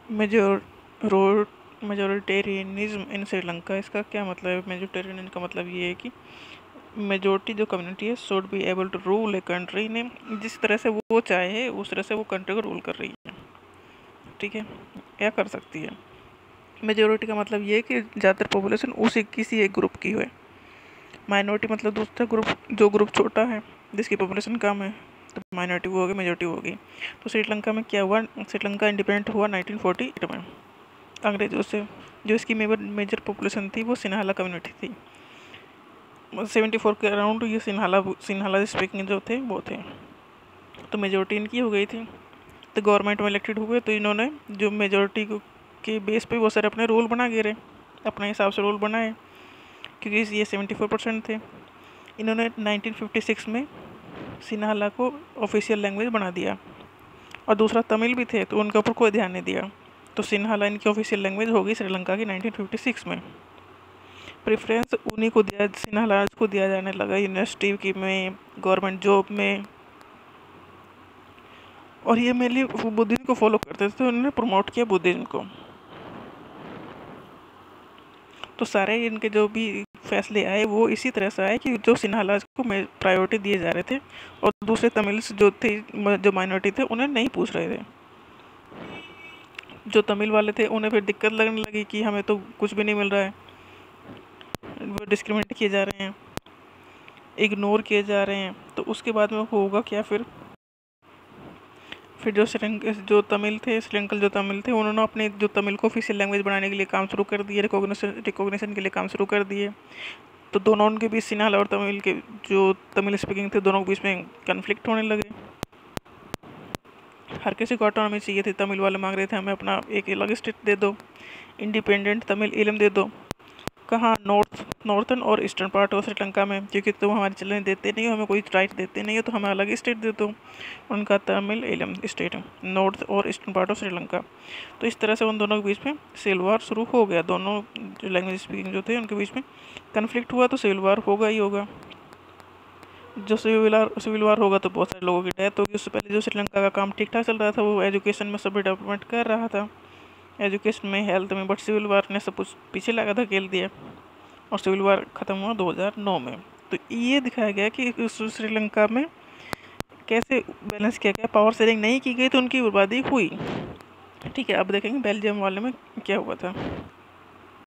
Majeure road majoritarianism इन श्रीलंका, इसका क्या मतलब है? मेजोरिटेरियन का मतलब ये है कि मेजोरिटी जो कम्युनिटी है should be able to rule a country ने, जिस तरह से वो चाहे उस तरह से वो कंट्री को रूल कर रही है, ठीक है, या कर सकती है। मेजोरिटी का मतलब ये है कि ज़्यादातर पॉपुलेशन उसी किसी एक ग्रुप की है। माइनॉरिटी मतलब दूसरा ग्रुप, जो ग्रुप छोटा है जिसकी पॉपुलेशन कम है, तो माइनॉरिटी वो होगी, मेजोरिटी वो होगी। तो श्रीलंका में क्या हुआ, श्रीलंका इंडिपेंडेंट हुआ 1948 में अंग्रेजों से। जो इसकी मेजर पॉपुलेशन थी वो सिन्हाला कम्युनिटी थी। 74 के अराउंड ये सिन्हाला स्पीकिंग जो थे वो थे। तो मेजोरिटी इनकी हो गई थी, तो गवर्नमेंट में इलेक्टेड हुए, तो इन्होंने जो मेजोरिटी के बेस पे वो सारे अपने रूल बना गिरे, अपने हिसाब से रूल बनाए, क्योंकि ये 74% थे। इन्होंने 1956 में सिन्हाला को ऑफिशियल लैंग्वेज बना दिया, और दूसरा तमिल भी थे तो उनके ऊपर कोई ध्यान नहीं दिया। तो सिन्हाला इनकी ऑफिशियल लैंग्वेज होगी श्रीलंका की 1956 में। प्रेफरेंस उन्हीं को दिया, सिन्हाला को दिया जाने लगा यूनिवर्सिटी की में, गवर्नमेंट जॉब में, और ये मेनली बुद्धिज्म को फॉलो करते थे, तो उन्होंने प्रमोट किया बुद्धिज्म को। तो सारे इनके जो भी फैसले आए वो इसी तरह से आए कि जो सिन्हाला को प्रायोरिटी दिए जा रहे थे, और दूसरे तमिल्स जो थे, जो माइनॉरिटी थे, उन्हें नहीं पूछ रहे थे। जो तमिल वाले थे उन्हें फिर दिक्कत लगने लगी कि हमें तो कुछ भी नहीं मिल रहा है, वो डिस्क्रिमिनेट किए जा रहे हैं, इग्नोर किए जा रहे हैं। तो उसके बाद में होगा क्या, फिर जो तमिल थे, श्रीलंकन जो तमिल थे, उन्होंने अपने जो तमिल को ऑफिशियल लैंग्वेज बनाने के लिए काम शुरू कर दिए, रिकॉग्निशन के लिए काम शुरू कर दिए। तो दोनों उनके बीच, सिन्हाला और तमिल के जो तमिल स्पीकिंग थे, दोनों के बीच में कन्फ्लिक्ट होने लगे। हर किसी को ऑटोनॉमी चाहिए थी। तमिल वाले मांग रहे थे हमें अपना एक अलग स्टेट दे दो, इंडिपेंडेंट तमिल इलम दे दो। कहाँ? नॉर्थन और ईस्टर्न पार्ट ऑफ श्रीलंका में, क्योंकि तुम हमारे चलने देते नहीं हो, हमें कोई राइट देते नहीं हो, तो हमें अलग स्टेट दे दो। उनका तमिल इलम स्टेट, नॉर्थ और ईस्टर्न पार्ट ऑफ श्रीलंका। तो इस तरह से उन दोनों के बीच में सिविल वार शुरू हो गया। दोनों जो लैंग्वेज स्पीकिंग जो थे उनके बीच में कन्फ्लिक्ट हुआ, तो सिविल वार होगा ही होगा। जो सिविल वार होगा तो बहुत सारे लोगों की डेथ होगी। उससे पहले जो श्रीलंका का काम ठीक ठाक चल रहा था, वो एजुकेशन में सभी डेवलपमेंट कर रहा था, एजुकेशन में, हेल्थ में, बट सिविल वार ने सब कुछ पीछे लगा धकेल दिया, और सिविल वार ख़त्म हुआ 2009 में। तो ये दिखाया गया कि श्रीलंका में कैसे बैलेंस किया गया, पावर शेयरिंग नहीं की गई तो उनकी बर्बादी हुई। ठीक है, अब देखेंगे बेल्जियम वाले में क्या हुआ था।